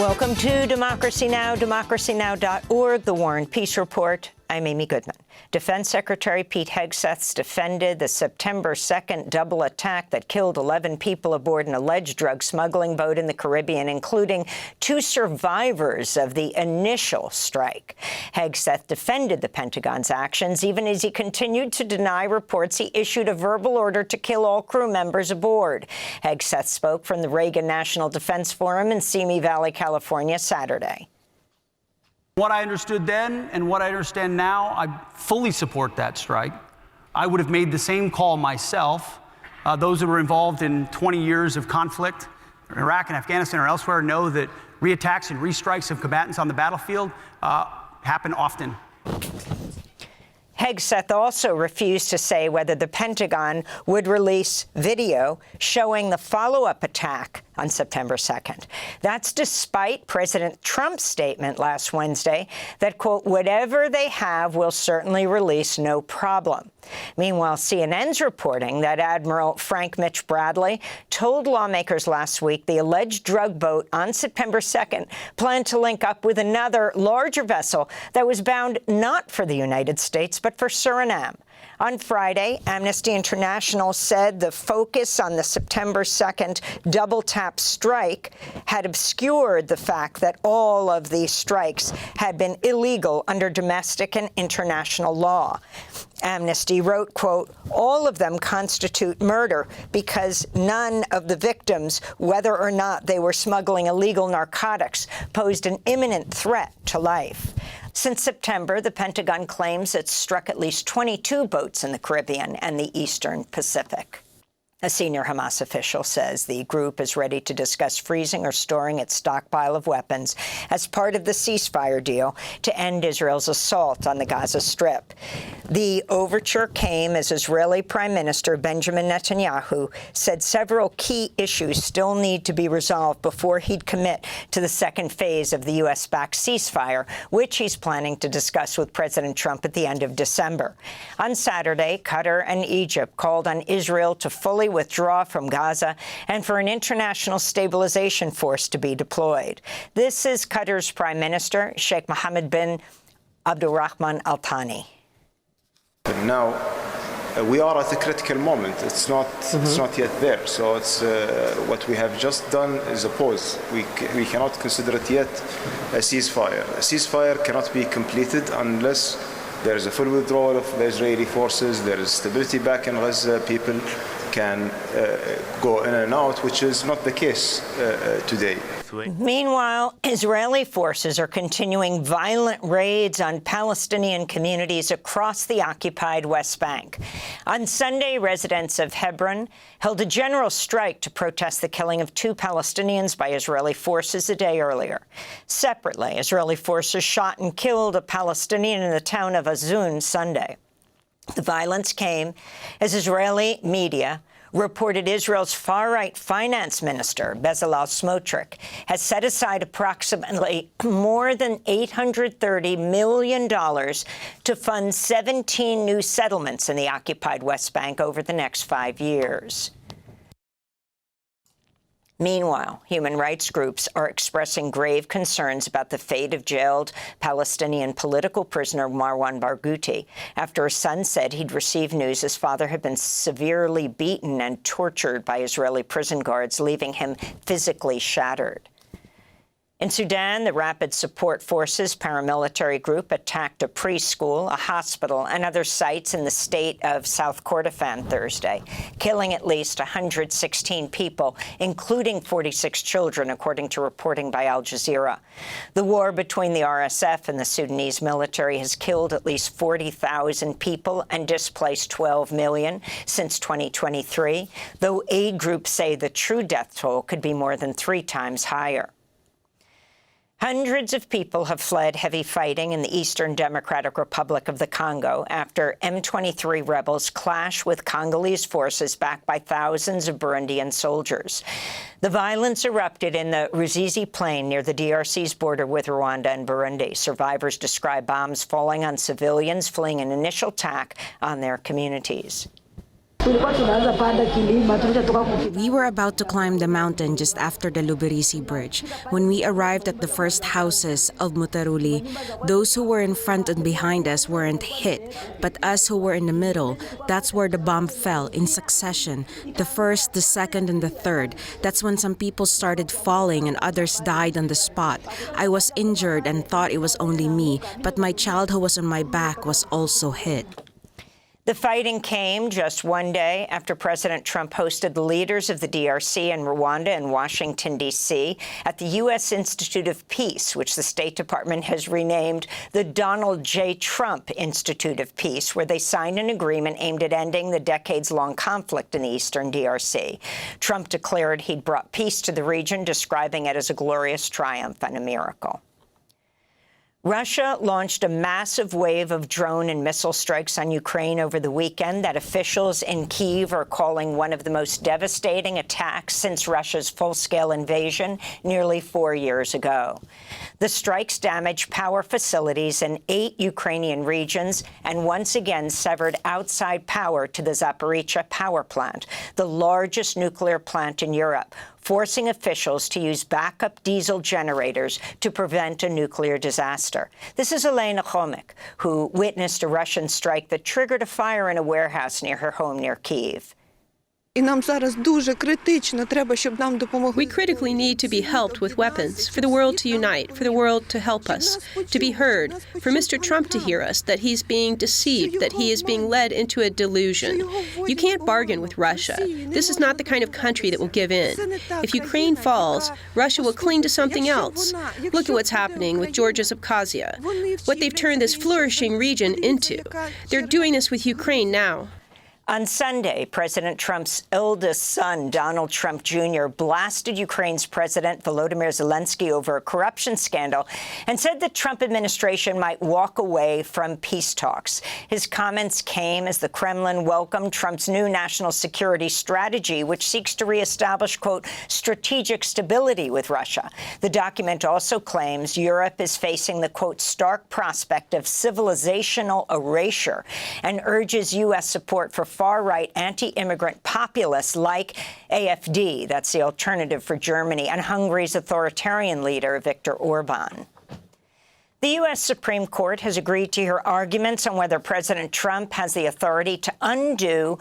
Welcome to Democracy Now!, democracynow.org, The War and Peace Report. I'm Amy Goodman. Defense Secretary Pete Hegseth defended the September 2nd double attack that killed 11 people aboard an alleged drug smuggling boat in the Caribbean, including 2 survivors of the initial strike. Hegseth defended the Pentagon's actions, even as he continued to deny reports he issued a verbal order to kill all crew members aboard. Hegseth spoke from the Reagan National Defense Forum in Simi Valley, California, Saturday. What I understood then and what I understand now, I fully support that strike. I would have made the same call myself. Those who were involved in 20 years of conflict in Iraq and Afghanistan or elsewhere know that reattacks and restrikes of combatants on the battlefield happen often. Hegseth also refused to say whether the Pentagon would release video showing the follow-up attack on September 2nd. That's despite President Trump's statement last Wednesday that, quote, whatever they have, we'll certainly release, no problem. Meanwhile, CNN's reporting that Admiral Frank Mitch Bradley told lawmakers last week the alleged drug boat on September 2nd planned to link up with another larger vessel that was bound not for the United States, but for Suriname. On Friday, Amnesty International said the focus on the September 2nd double-tap strike had obscured the fact that all of these strikes had been illegal under domestic and international law. Amnesty wrote, quote, all of them constitute murder because none of the victims, whether or not they were smuggling illegal narcotics, posed an imminent threat to life. Since September, the Pentagon claims it's struck at least 22 boats in the Caribbean and the Eastern Pacific. A senior Hamas official says the group is ready to discuss freezing or storing its stockpile of weapons as part of the ceasefire deal to end Israel's assault on the Gaza Strip. The overture came as Israeli Prime Minister Benjamin Netanyahu said several key issues still need to be resolved before he'd commit to the second phase of the U.S.-backed ceasefire, which he's planning to discuss with President Trump at the end of December. On Saturday, Qatar and Egypt called on Israel to fully withdraw from Gaza and for an international stabilization force to be deployed. This is Qatar's Prime Minister, Sheikh Mohammed bin Abdulrahman Al Thani. Now, we are at a critical moment. It's not yet there. So it's what we have just done is a pause. We cannot consider it yet a ceasefire. A ceasefire cannot be completed unless there is a full withdrawal of the Israeli forces, there is stability back in Gaza, people can go in and out, which is not the case today. Meanwhile, Israeli forces are continuing violent raids on Palestinian communities across the occupied West Bank. On Sunday, residents of Hebron held a general strike to protest the killing of 2 Palestinians by Israeli forces a day earlier. Separately, Israeli forces shot and killed a Palestinian in the town of Azun Sunday. The violence came as Israeli media reported Israel's far-right finance minister, Bezalel Smotrich, has set aside approximately more than $830 million to fund 17 new settlements in the occupied West Bank over the next 5 years. Meanwhile, human rights groups are expressing grave concerns about the fate of jailed Palestinian political prisoner Marwan Barghouti after his son said he'd received news his father had been severely beaten and tortured by Israeli prison guards, leaving him physically shattered. In Sudan, the Rapid Support Forces paramilitary group attacked a preschool, a hospital, and other sites in the state of South Kordofan Thursday, killing at least 116 people, including 46 children, according to reporting by Al Jazeera. The war between the RSF and the Sudanese military has killed at least 40,000 people and displaced 12 million since 2023, though aid groups say the true death toll could be more than 3 times higher. Hundreds of people have fled heavy fighting in the Eastern Democratic Republic of the Congo after M23 rebels clash with Congolese forces backed by thousands of Burundian soldiers. The violence erupted in the Ruzizi Plain near the DRC's border with Rwanda and Burundi. Survivors describe bombs falling on civilians fleeing an initial attack on their communities. We were about to climb the mountain just after the Lubirisi Bridge. When we arrived at the first houses of Mutaruli, those who were in front and behind us weren't hit, but us who were in the middle, that's where the bomb fell in succession. The first, the second, and the third. That's when some people started falling and others died on the spot. I was injured and thought it was only me, but my child who was on my back was also hit. The fighting came just one day after President Trump hosted the leaders of the DRC and Rwanda in Washington, D.C. at the U.S. Institute of Peace, which the State Department has renamed the Donald J. Trump Institute of Peace, where they signed an agreement aimed at ending the decades-long conflict in the eastern DRC. Trump declared he'd brought peace to the region, describing it as a glorious triumph and a miracle. Russia launched a massive wave of drone and missile strikes on Ukraine over the weekend that officials in Kyiv are calling one of the most devastating attacks since Russia's full-scale invasion nearly 4 years ago. The strikes damaged power facilities in 8 Ukrainian regions and once again severed outside power to the Zaporizhzhia power plant, the largest nuclear plant in Europe, forcing officials to use backup diesel generators to prevent a nuclear disaster. This is Elena Khomik, who witnessed a Russian strike that triggered a fire in a warehouse near her home near Kyiv. We critically need to be helped with weapons, for the world to unite, for the world to help us, to be heard, for Mr. Trump to hear us, that he's being deceived, that he is being led into a delusion. You can't bargain with Russia. This is not the kind of country that will give in. If Ukraine falls, Russia will cling to something else. Look at what's happening with Georgia's Abkhazia, what they've turned this flourishing region into. They're doing this with Ukraine now. On Sunday, President Trump's eldest son, Donald Trump Jr., blasted Ukraine's President Volodymyr Zelensky over a corruption scandal and said the Trump administration might walk away from peace talks. His comments came as the Kremlin welcomed Trump's new national security strategy, which seeks to reestablish, quote, strategic stability with Russia. The document also claims Europe is facing the, quote, stark prospect of civilizational erasure and urges U.S. support for far-right anti-immigrant populists like AfD, that's the alternative for Germany, and Hungary's authoritarian leader, Viktor Orban. The U.S. Supreme Court has agreed to hear arguments on whether President Trump has the authority to undo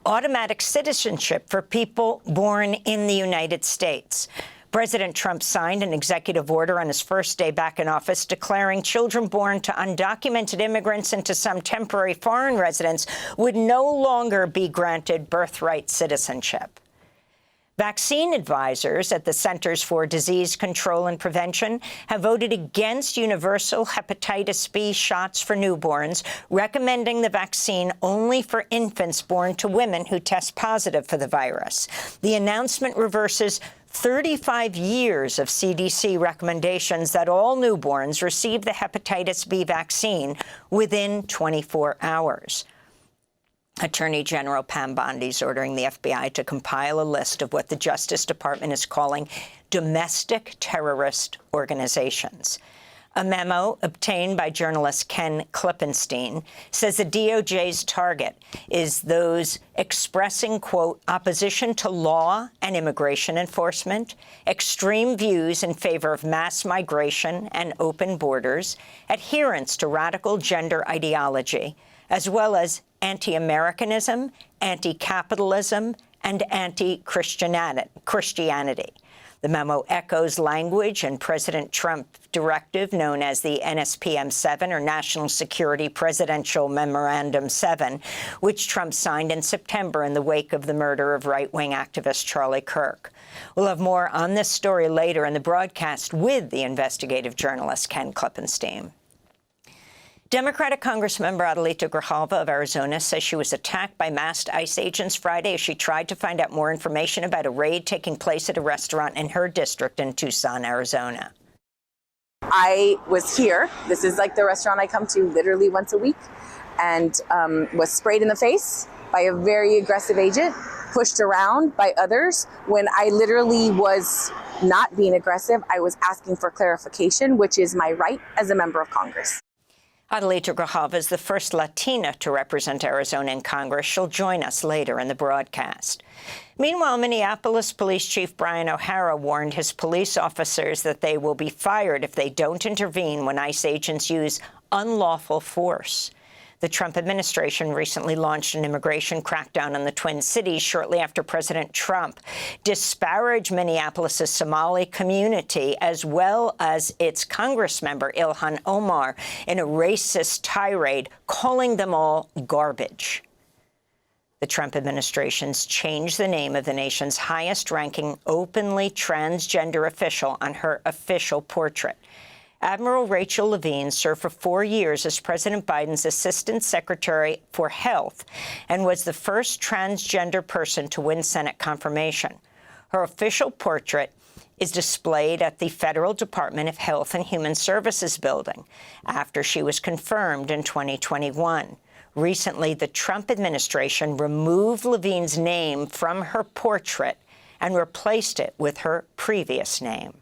automatic citizenship for people born in the United States. President Trump signed an executive order on his first day back in office declaring children born to undocumented immigrants and to some temporary foreign residents would no longer be granted birthright citizenship. Vaccine advisors at the Centers for Disease Control and Prevention have voted against universal hepatitis B shots for newborns, recommending the vaccine only for infants born to women who test positive for the virus. The announcement reverses 35 years of CDC recommendations that all newborns receive the hepatitis B vaccine within 24 hours. Attorney General Pam Bondi is ordering the FBI to compile a list of what the Justice Department is calling domestic terrorist organizations. A memo obtained by journalist Ken Klippenstein says the DOJ's target is those expressing, quote, opposition to law and immigration enforcement, extreme views in favor of mass migration and open borders, adherence to radical gender ideology, as well as anti-Americanism, anti-capitalism, and anti-Christianity. The memo echoes language in President Trump's directive known as the NSPM-7, or National Security Presidential Memorandum 7, which Trump signed in September in the wake of the murder of right-wing activist Charlie Kirk. We'll have more on this story later in the broadcast with the investigative journalist Ken Klippenstein. Democratic Congressmember Adelita Grijalva of Arizona says she was attacked by masked ICE agents Friday as she tried to find out more information about a raid taking place at a restaurant in her district in Tucson, Arizona. I was here. This is like the restaurant I come to literally once a week, and was sprayed in the face by a very aggressive agent, pushed around by others. When I literally was not being aggressive, I was asking for clarification, which is my right as a member of Congress. Adelita Grijalva is the first Latina to represent Arizona in Congress. She'll join us later in the broadcast. Meanwhile, Minneapolis Police Chief Brian O'Hara warned his police officers that they will be fired if they don't intervene when ICE agents use unlawful force. The Trump administration recently launched an immigration crackdown on the Twin Cities shortly after President Trump disparaged Minneapolis' Somali community as well as its Congressmember Ilhan Omar in a racist tirade, calling them all garbage. The Trump administration's changed the name of the nation's highest-ranking openly transgender official on her official portrait. Admiral Rachel Levine served for 4 years as President Biden's Assistant Secretary for Health and was the first transgender person to win Senate confirmation. Her official portrait is displayed at the Federal Department of Health and Human Services building after she was confirmed in 2021. Recently, the Trump administration removed Levine's name from her portrait and replaced it with her previous name.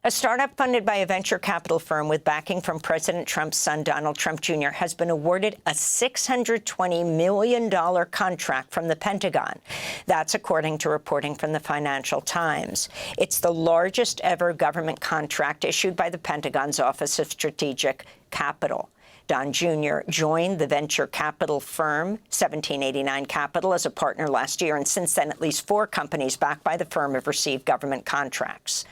A startup funded by a venture capital firm with backing from President Trump's son, Donald Trump Jr., has been awarded a $620 million contract from the Pentagon. That's according to reporting from the Financial Times. It's the largest ever government contract issued by the Pentagon's Office of Strategic Capital. Don Jr. joined the venture capital firm 1789 Capital as a partner last year, and since then, at least 4 companies backed by the firm have received government contracts.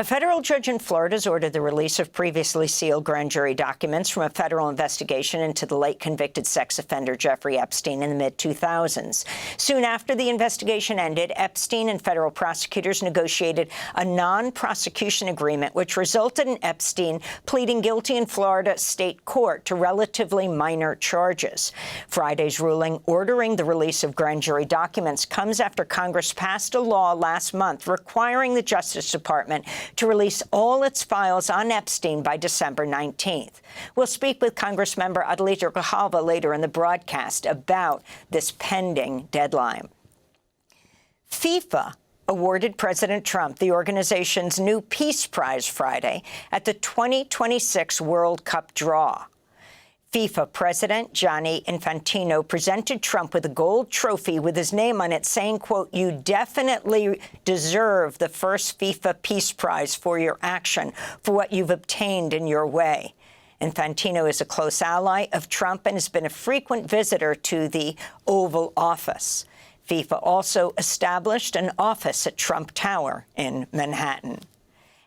A federal judge in Florida has ordered the release of previously sealed grand jury documents from a federal investigation into the late convicted sex offender Jeffrey Epstein in the mid-2000s. Soon after the investigation ended, Epstein and federal prosecutors negotiated a non-prosecution agreement, which resulted in Epstein pleading guilty in Florida state court to relatively minor charges. Friday's ruling ordering the release of grand jury documents comes after Congress passed a law last month requiring the Justice Department to release all its files on Epstein by December 19th. We'll speak with Congressmember Adelita Grijalva later in the broadcast about this pending deadline. FIFA awarded President Trump the organization's new Peace Prize Friday at the 2026 World Cup draw. FIFA President Gianni Infantino presented Trump with a gold trophy with his name on it, saying, quote, "You definitely deserve the first FIFA Peace Prize for your action, for what you've obtained in your way." Infantino is a close ally of Trump and has been a frequent visitor to the Oval Office. FIFA also established an office at Trump Tower in Manhattan.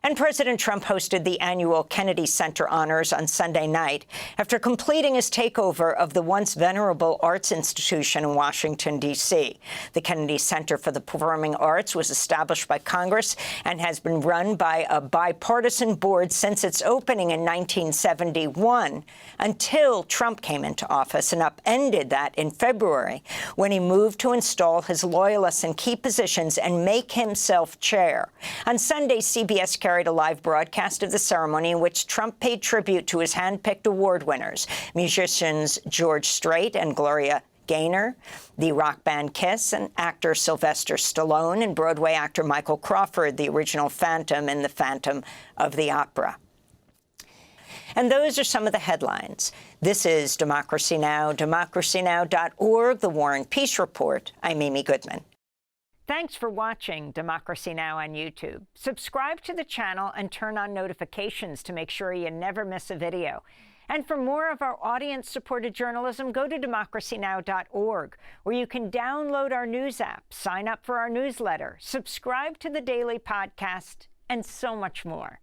And President Trump hosted the annual Kennedy Center honors on Sunday night after completing his takeover of the once venerable arts institution in Washington, D.C. The Kennedy Center for the Performing Arts was established by Congress and has been run by a bipartisan board since its opening in 1971, until Trump came into office and upended that in February when he moved to install his loyalists in key positions and make himself chair. On Sunday, CBS carried a live broadcast of the ceremony in which Trump paid tribute to his hand-picked award winners, musicians George Strait and Gloria Gaynor, the rock band Kiss, and actor Sylvester Stallone, and Broadway actor Michael Crawford, the original Phantom in The Phantom of the Opera. And those are some of the headlines. This is Democracy Now!, democracynow.org, The War and Peace Report. I'm Amy Goodman. Thanks for watching Democracy Now! On YouTube. Subscribe to the channel and turn on notifications to make sure you never miss a video. And for more of our audience-supported journalism, go to democracynow.org, where you can download our news app, sign up for our newsletter, subscribe to the daily podcast, and so much more.